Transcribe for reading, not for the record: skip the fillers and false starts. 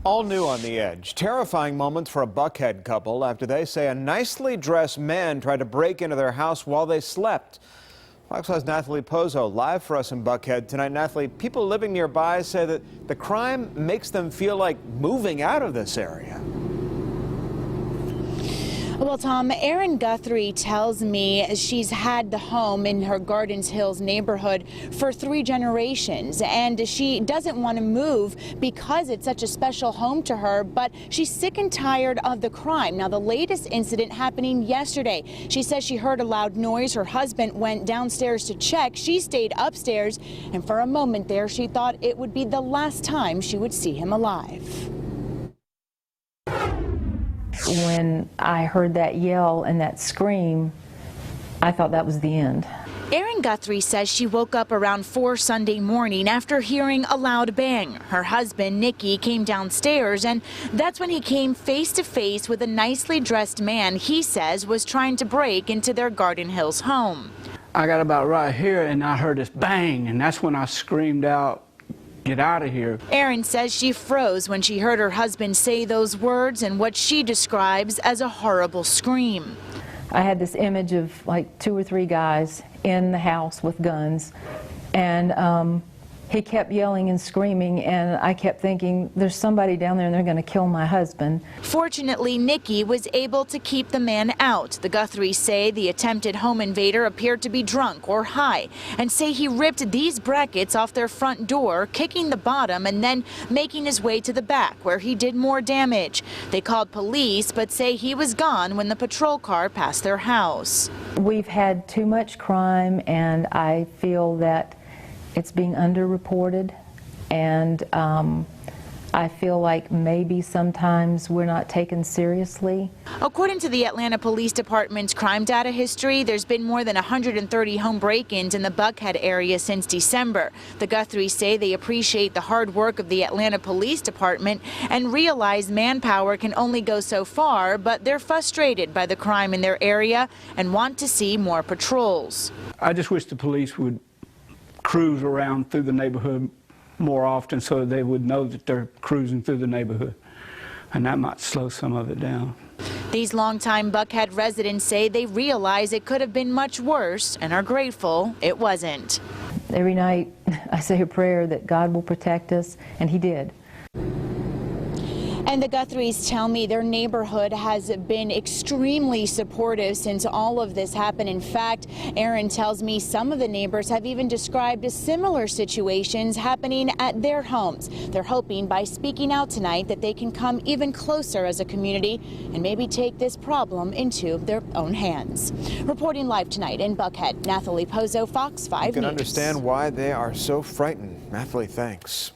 All new on the edge. Terrifying moments for a Buckhead couple after they say a nicely dressed man tried to break into their house while they slept. Fox 5's Nathalie Pozo live for us in Buckhead tonight. Nathalie, people living nearby say that the crime makes them feel like moving out of this area. Well, Tom, Erin Guthrie tells me she's had the home in her Gardens Hills neighborhood for 3 generations, and she doesn't want to move because it's such a special home to her, but she's sick and tired of the crime. Now, the latest incident happening yesterday. She says she heard a loud noise. Her husband went downstairs to check. She stayed upstairs, and for a moment there, she thought it would be the last time she would see him alive. When I heard that yell and that scream, I thought that was the end. Erin Guthrie says she woke up around 4 Sunday morning after hearing a loud bang. Her husband, Nickie, came downstairs, and that's when he came face to face with a nicely dressed man he says was trying to break into their Garden Hills home. I got about right here and I heard this bang, and that's when I screamed out, "Get out of here." Erin says she froze when she heard her husband say those words and what she describes as a horrible scream. I had this image of like 2 or 3 guys in the house with guns, and he kept yelling and screaming, and I kept thinking, there's somebody down there and they're going to kill my husband. Fortunately, Nickie was able to keep the man out. The Guthries say the attempted home invader appeared to be drunk or high, and say he ripped these brackets off their front door, kicking the bottom and then making his way to the back, where he did more damage. They called police, but say he was gone when the patrol car passed their house. We've had too much crime, and I feel that it's being underreported, and I feel like maybe sometimes we're not taken seriously. According to the Atlanta Police Department's crime data history, there's been more than 130 home break-ins in the Buckhead area since December. The Guthries say they appreciate the hard work of the Atlanta Police Department and realize manpower can only go so far, but they're frustrated by the crime in their area and want to see more patrols. I just wish the police would cruise around through the neighborhood more often so they would know that they're cruising through the neighborhood, and that might slow some of it down. These longtime Buckhead residents say they realize it could have been much worse and are grateful it wasn't. Every night I say a prayer that God will protect us, and He did. And the Guthries tell me their neighborhood has been extremely supportive since all of this happened. In fact, Erin tells me some of the neighbors have even described similar situations happening at their homes. They're hoping by speaking out tonight that they can come even closer as a community and maybe take this problem into their own hands. Reporting live tonight in Buckhead, Nathalie Pozo, Fox 5 News. You can understand why they are so frightened. Nathalie, thanks.